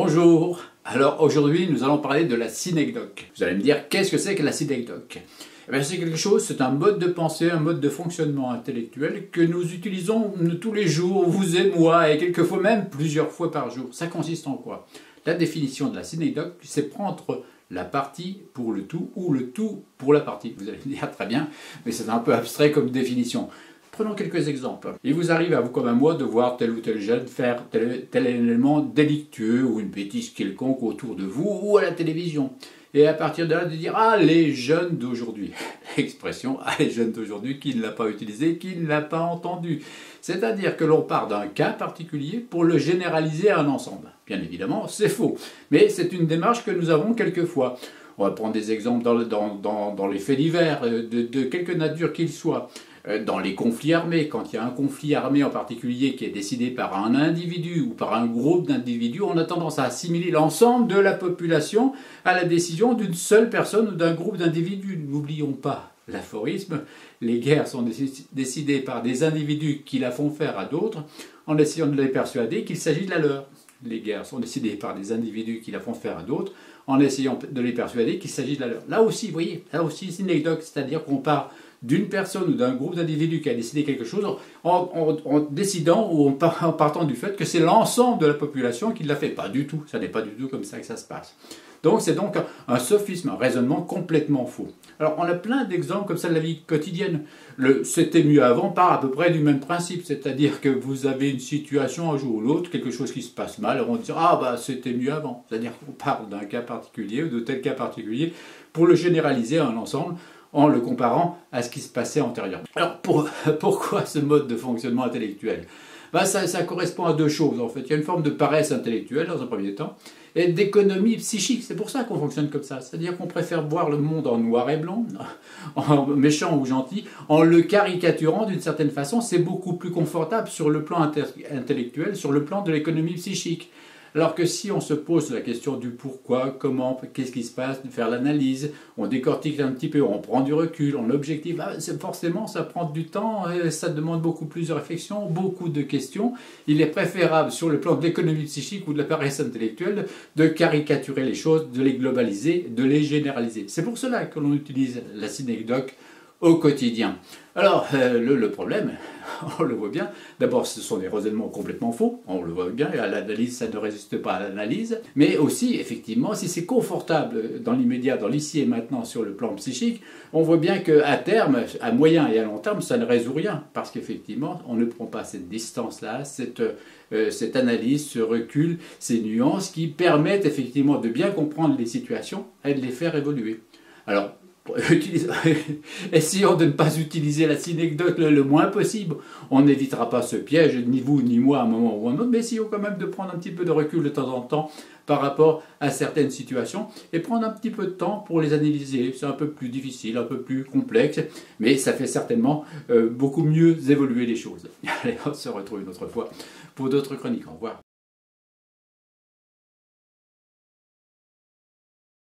Bonjour, alors aujourd'hui nous allons parler de la synecdoque. Vous allez me dire, qu'est-ce que c'est que la synecdoque? C'est quelque chose, c'est un mode de pensée, un mode de fonctionnement intellectuel que nous utilisons tous les jours, vous et moi, et quelquefois même plusieurs fois par jour. Ça consiste en quoi? La définition de la synecdoque, c'est prendre la partie pour le tout ou le tout pour la partie. Vous allez me dire, très bien, mais c'est un peu abstrait comme définition. Prenons quelques exemples. Il vous arrive à vous comme à moi de voir tel ou tel jeune faire tel élément délictueux ou une bêtise quelconque autour de vous ou à la télévision. Et à partir de là de dire « Ah, les jeunes d'aujourd'hui ». L'expression « Ah, les jeunes d'aujourd'hui » qui ne l'a pas utilisée, qui ne l'a pas entendue. C'est-à-dire que l'on part d'un cas particulier pour le généraliser à un ensemble. Bien évidemment, c'est faux. Mais c'est une démarche que nous avons quelquefois. On va prendre des exemples dans les faits divers, de quelque nature qu'ils soient. Dans les conflits armés, quand il y a un conflit armé en particulier qui est décidé par un individu ou par un groupe d'individus, on a tendance à assimiler l'ensemble de la population à la décision d'une seule personne ou d'un groupe d'individus. N'oublions pas l'aphorisme, les guerres sont décidées par des individus qui la font faire à d'autres en essayant de les persuader qu'il s'agit de la leur. Les guerres sont décidées par des individus qui la font faire à d'autres en essayant de les persuader qu'il s'agit de la leur. Là aussi, vous voyez, là aussi c'est une anecdote, c'est-à-dire qu'on part d'une personne ou d'un groupe d'individus qui a décidé quelque chose en décidant ou en partant du fait que c'est l'ensemble de la population qui l'a fait. Pas du tout, ça n'est pas du tout comme ça que ça se passe. Donc c'est donc un sophisme, un raisonnement complètement faux. Alors on a plein d'exemples comme ça de la vie quotidienne. Le « c'était mieux avant » part à peu près du même principe, c'est-à-dire que vous avez une situation un jour ou l'autre, quelque chose qui se passe mal, on dit « Ah bah c'était mieux avant », c'est-à-dire qu'on parle d'un cas particulier ou de tel cas particulier pour le généraliser à un ensemble, en le comparant à ce qui se passait antérieurement. Alors pourquoi ce mode de fonctionnement intellectuel? Ça correspond à deux choses en fait. Il y a une forme de paresse intellectuelle dans un premier temps, et d'économie psychique. C'est pour ça qu'on fonctionne comme ça. C'est-à-dire qu'on préfère voir le monde en noir et blanc, en méchant ou gentil, en le caricaturant d'une certaine façon. C'est beaucoup plus confortable sur le plan intellectuel, sur le plan de l'économie psychique. Alors que si on se pose la question du pourquoi, comment, qu'est-ce qui se passe, de faire l'analyse, on décortique un petit peu, on prend du recul, on objective, forcément ça prend du temps, ça demande beaucoup plus de réflexion, beaucoup de questions. Il est préférable sur le plan de l'économie psychique ou de la paresse intellectuelle de caricaturer les choses, de les globaliser, de les généraliser. C'est pour cela que l'on utilise la synecdoque au quotidien. Alors, le problème, on le voit bien, d'abord ce sont des raisonnements complètement faux, on le voit bien, et à l'analyse ça ne résiste pas à l'analyse, mais aussi, effectivement, si c'est confortable dans l'immédiat, dans l'ici et maintenant sur le plan psychique, on voit bien qu'à terme, à moyen et à long terme, ça ne résout rien, parce qu'effectivement, on ne prend pas cette distance-là, cette analyse, ce recul, ces nuances qui permettent effectivement de bien comprendre les situations et de les faire évoluer. Alors, essayons de ne pas utiliser la synecdoque le moins possible. On n'évitera pas ce piège, ni vous ni moi à un moment ou à un autre, mais essayons quand même de prendre un petit peu de recul de temps en temps par rapport à certaines situations et prendre un petit peu de temps pour les analyser. C'est un peu plus difficile, un peu plus complexe, mais ça fait certainement beaucoup mieux évoluer les choses. Allez, on se retrouve une autre fois pour d'autres chroniques. Au revoir.